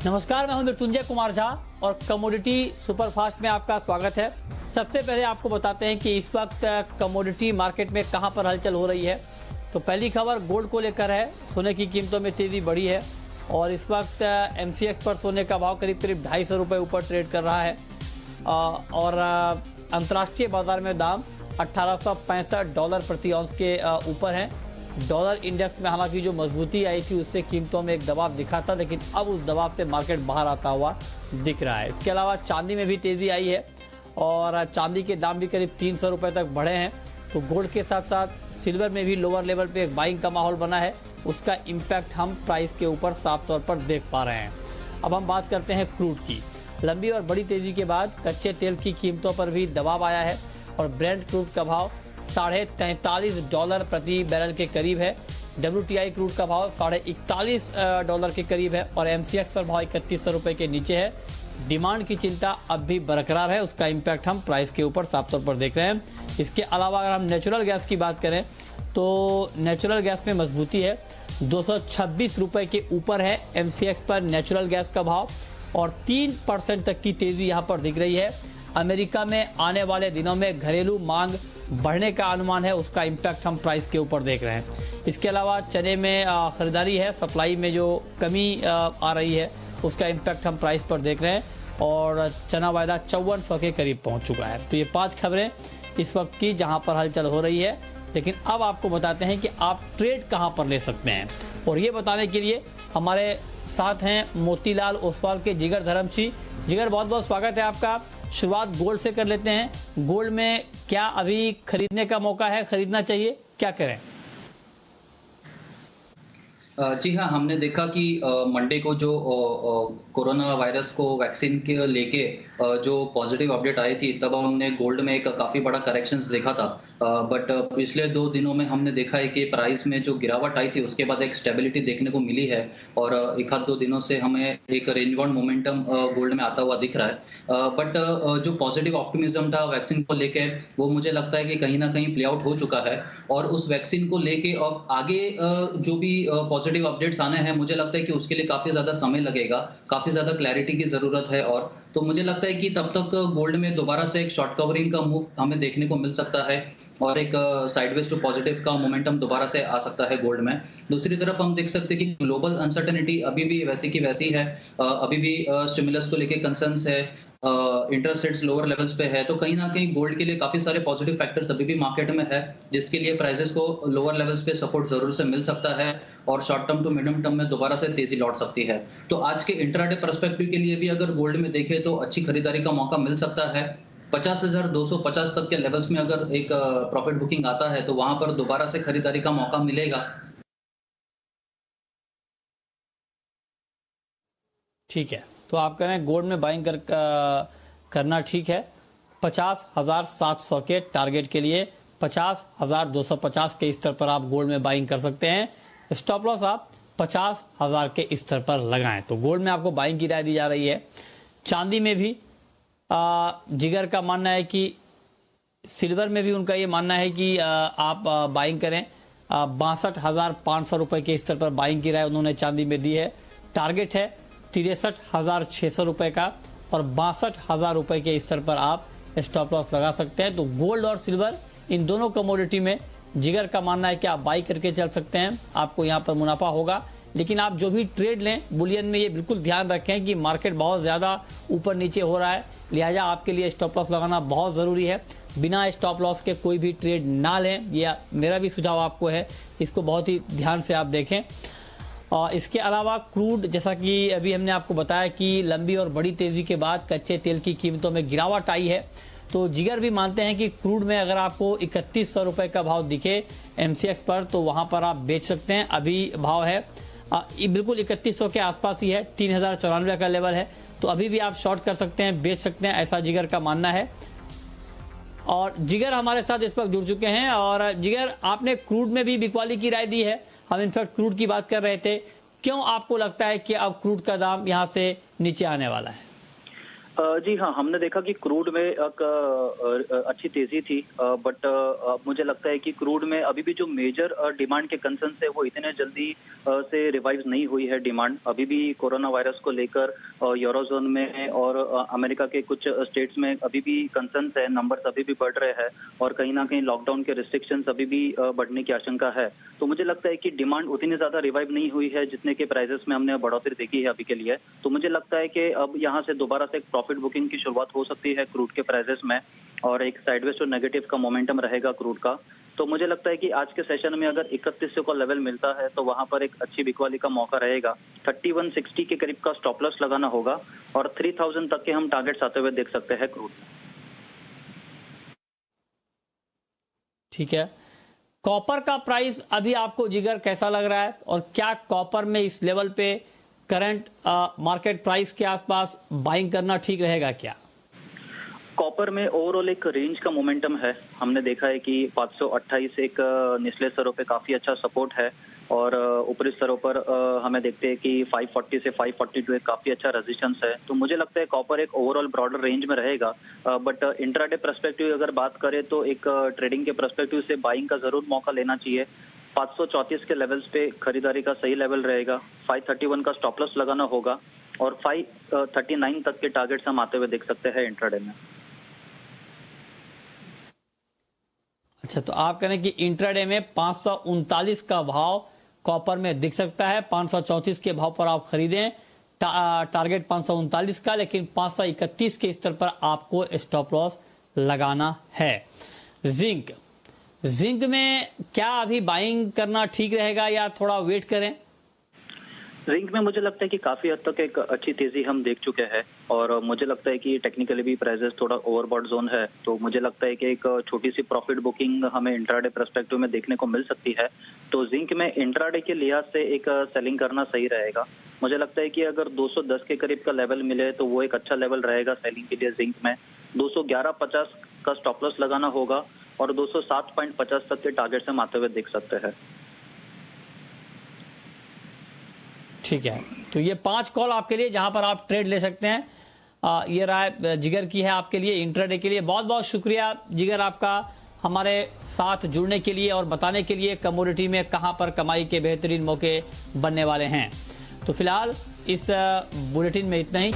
नमस्कार, मैं हूं मृत्युंजय कुमार झा और कमोडिटी सुपरफास्ट में आपका स्वागत है। सबसे पहले आपको बताते हैं कि इस वक्त कमोडिटी मार्केट में कहां पर हलचल हो रही है। तो पहली खबर गोल्ड को लेकर है। सोने की कीमतों में तेजी बढ़ी है और इस वक्त MCX पर सोने का भाव करीब करीब 250 रुपये ऊपर ट्रेड कर रहा है और अंतर्राष्ट्रीय बाजार में दाम $1865 प्रति औंस के ऊपर है। डॉलर इंडेक्स में हालांकि जो मजबूती आई थी उससे कीमतों में एक दबाव दिखा था, लेकिन अब उस दबाव से मार्केट बाहर आता हुआ दिख रहा है। इसके अलावा चांदी में भी तेजी आई है और चांदी के दाम भी करीब 300 रुपये तक बढ़े हैं। तो गोल्ड के साथ साथ सिल्वर में भी लोअर लेवल पे एक बाइंग का माहौल बना है, उसका इम्पैक्ट हम प्राइस के ऊपर साफ तौर पर देख पा रहे हैं। अब हम बात करते हैं क्रूड की। लंबी और बड़ी तेजी के बाद कच्चे तेल की कीमतों पर भी दबाव आया है और ब्रेंट क्रूड का भाव $43.5 प्रति बैरल के करीब है। WTI क्रूड का भाव $41.5 के करीब है और MCX पर भाव 3100 रुपये के नीचे है। डिमांड की चिंता अब भी बरकरार है, उसका इम्पैक्ट हम प्राइस के ऊपर साफ तौर पर देख रहे हैं। इसके अलावा अगर हम नेचुरल गैस की बात करें तो नेचुरल गैस में मजबूती है। 226 रुपये के ऊपर है MCX पर नेचुरल गैस का भाव और 3% तक की तेजी यहाँ पर दिख रही है। अमेरिका में आने वाले दिनों में घरेलू मांग बढ़ने का अनुमान है, उसका इम्पैक्ट हम प्राइस के ऊपर देख रहे हैं। इसके अलावा चने में खरीदारी है, सप्लाई में जो कमी आ रही है उसका इम्पैक्ट हम प्राइस पर देख रहे हैं और चना वायदा 5400 के करीब पहुंच चुका है। तो ये 5 खबरें इस वक्त की जहां पर हलचल हो रही है। लेकिन अब आपको बताते हैं कि आप ट्रेड कहां पर ले सकते हैं और ये बताने के लिए हमारे साथ हैं मोतीलाल ओसवाल के जिगर धर्मसी। जिगर, बहुत बहुत स्वागत है आपका। शुरुआत गोल्ड से कर लेते हैं। गोल्ड में क्या अभी खरीदने का मौका है, खरीदना चाहिए, क्या करें? जी हाँ, हमने देखा कि मंडे को जो कोरोना वायरस को वैक्सीन के लेके जो पॉजिटिव अपडेट आई थी, तब हमने गोल्ड में एक काफ़ी बड़ा करेक्शंस देखा था। बट पिछले 2 दिनों में हमने देखा है कि प्राइस में जो गिरावट आई थी उसके बाद एक स्टेबिलिटी देखने को मिली है और 1-2 दिनों से हमें एक रेंज बाउंड मोमेंटम गोल्ड में आता हुआ दिख रहा है। बट जो पॉजिटिव ऑप्टिमिज्म था वैक्सीन को लेके, वो मुझे लगता है कि कहीं ना कहीं प्ले आउट हो चुका है और उस वैक्सीन को लेके अब आगे जो भी पॉजिटिव अपडेट्स आने हैं, मुझे लगता है कि उसके लिए काफ़ी ज़्यादा समय लगेगा, काफ़ी ज़्यादा क्लैरिटी की ज़रूरत है। और तो मुझे लगता है कि तब तक गोल्ड में दोबारा से एक शॉर्ट कवरिंग का मूव हमें देखने को मिल सकता है और एक साइडवेज टू पॉजिटिव का मोमेंटम दोबारा से आ सकता है गोल्ड में। दूसरी तरफ हम देख सकते हैं कि ग्लोबल अनसर्टेनिटी अभी भी वैसी की वैसी है। अभी भी स्टिमुलस को लेके कंसर्न्स है, इंटरेस्ट रेट्स लोअर लेवल्स पे है, तो कहीं ना कहीं गोल्ड के लिए काफी सारे पॉजिटिव फैक्टर्स अभी भी मार्केट में है, जिसके लिए प्राइसेस को लोअर लेवल्स पे सपोर्ट जरूर से मिल सकता है और short term to medium term में दोबारा से तेजी लौट सकती है। तो आज के इंट्राडे पर्सपेक्टिव के लिए भी अगर गोल्ड में देखें तो अच्छी खरीदारी का मौका मिल सकता है। 50,250 तक के लेवल्स में अगर एक प्रॉफिट बुकिंग आता है तो वहां पर दोबारा से खरीदारी का मौका मिलेगा। ठीक है, तो आप कह रहे हैं गोल्ड में बाइंग करना ठीक है। 50,700 के टारगेट के लिए 50,250 के स्तर पर आप गोल्ड में बाइंग कर सकते हैं। स्टॉप लॉस आप 50,000 के स्तर पर लगाएं। तो गोल्ड में आपको बाइंग की राय दी जा रही है। चांदी में भी जिगर का मानना है कि सिल्वर में भी उनका ये मानना है कि आप बाइंग करें। 62,500 रुपए के स्तर पर बाइंग की राय उन्होंने चांदी में दी है। टारगेट है 63,600 रुपए का और 62,000 रुपए के स्तर पर आप स्टॉप लॉस लगा सकते हैं। तो गोल्ड और सिल्वर, इन दोनों कमोडिटी में जिगर का मानना है कि आप बाई करके चल सकते हैं, आपको यहाँ पर मुनाफा होगा। लेकिन आप जो भी ट्रेड लें बुलियन में, ये बिल्कुल ध्यान रखें कि मार्केट बहुत ज्यादा ऊपर नीचे हो रहा है, लिहाजा आपके लिए स्टॉप लॉस लगाना बहुत जरूरी है। बिना स्टॉप लॉस के कोई भी ट्रेड ना लें, यह मेरा भी सुझाव आपको है, इसको बहुत ही ध्यान से आप देखें। इसके अलावा क्रूड, जैसा कि अभी हमने आपको बताया कि लंबी और बड़ी तेजी के बाद कच्चे तेल की कीमतों में गिरावट आई है, तो जिगर भी मानते हैं कि क्रूड में अगर आपको 3100 रुपए का भाव दिखे MCX पर तो वहां पर आप बेच सकते हैं। अभी भाव है बिल्कुल 3100 के आसपास ही है, 3094 का लेवल है, तो अभी भी आप शॉर्ट कर सकते हैं, बेच सकते हैं, ऐसा जिगर का मानना है। और जिगर हमारे साथ इस वक्त जुड़ चुके हैं। और जिगर, आपने क्रूड में भी बिकवाली की राय दी है, हम इनफैक्ट क्रूड की बात कर रहे थे, क्यों आपको लगता है कि अब क्रूड का दाम यहां से नीचे आने वाला है? जी हाँ, हमने देखा कि क्रूड में एक अच्छी तेजी थी, बट मुझे लगता है कि क्रूड में अभी भी जो मेजर डिमांड के कंसर्न्स है वो इतने जल्दी से रिवाइव नहीं हुई है डिमांड। अभी भी कोरोना वायरस को लेकर यूरोजोन में और अमेरिका के कुछ स्टेट्स में अभी भी कंसर्न्स है, नंबर्स अभी भी बढ़ रहे हैं और कहीं ना कहीं लॉकडाउन के रिस्ट्रिक्शंस अभी भी बढ़ने की आशंका है। तो मुझे लगता है कि डिमांड उतनी ज्यादा रिवाइव नहीं हुई है जितने के प्राइसेस में हमने बढ़ोतरी देखी है अभी के लिए। तो मुझे लगता है कि अब यहाँ से दोबारा से एक प्रॉफिट बुकिंग की शुरुआत हो सकती है क्रूड के प्राइसेस में और एक साइडवेज टू नेगेटिव का मोमेंटम रहेगा क्रूड का। तो मुझे लगता है कि आज के सेशन में अगर 3100 का लेवल मिलता है तो वहां पर एक अच्छी बिकवाली का मौका रहेगा। 3160 के करीब का स्टॉप लॉस लगाना होगा और 3000 तक के हम टारगेट्स आते हुए देख सकते हैं क्रूड। ठीक है, कॉपर का प्राइस अभी आपको जिगर कैसा लग रहा है और क्या कॉपर में इस लेवल पे करंट मार्केट प्राइस के आसपास बाइंग करना ठीक रहेगा क्या? कॉपर में ओवरऑल एक रेंज का मोमेंटम है। हमने देखा है कि 528 एक निचले स्तरों पे काफी अच्छा सपोर्ट है और ऊपरी स्तरों पर हमें देखते हैं कि 540 से 542 एक काफी अच्छा रेजिस्टेंस है। तो मुझे लगता है कॉपर एक ओवरऑल ब्रॉडर रेंज में रहेगा, बट इंट्राडे पर्सपेक्टिव अगर बात करें तो एक ट्रेडिंग के पर्सपेक्टिव से बाइंग का जरूर मौका लेना चाहिए। 534 के लेवल्स पे खरीदारी का सही लेवल रहेगा। 531 का स्टॉप लॉस लगाना होगा और 539 तक के टारगेट्स हम आते हुए देख सकते हैं इंट्राडे में। अच्छा, तो आप कह रहे हैं कि इंट्राडे में 539 का भाव कॉपर में दिख सकता है। 534 के भाव पर आप खरीदें, टारगेट 539 का, लेकिन 531 के स्तर पर आपको स्टॉप लॉस लगाना है। जिंक में क्या अभी बाइंग करना ठीक रहेगा या थोड़ा वेट करें? जिंक में मुझे लगता है कि काफी हद तक एक अच्छी तेजी हम देख चुके हैं और मुझे लगता है कि टेक्निकली भी प्राइसेस थोड़ा ओवरबॉट जोन है। तो मुझे लगता है कि एक छोटी सी प्रॉफिट बुकिंग हमें इंट्राडे पर्सपेक्टिव में देखने को मिल सकती है। तो जिंक में इंट्राडे के लिहाज से एक सेलिंग करना सही रहेगा। मुझे लगता है कि अगर 210 के करीब का लेवल मिले तो वो एक अच्छा लेवल रहेगा सेलिंग के लिए। जिंक में 211.50 का स्टॉप लॉस लगाना होगा और 207.50 तक के टारगेट्स हम आते हुए देख सकते हैं। ठीक है, तो ये 5 कॉल आपके लिए जहां पर आप ट्रेड ले सकते हैं। ये राय जिगर की है आपके लिए इंट्राडे के लिए। बहुत बहुत शुक्रिया जिगर आपका हमारे साथ जुड़ने के लिए और बताने के लिए कमोडिटी में कहां पर कमाई के बेहतरीन मौके बनने वाले हैं। तो फिलहाल इस बुलेटिन में इतना ही।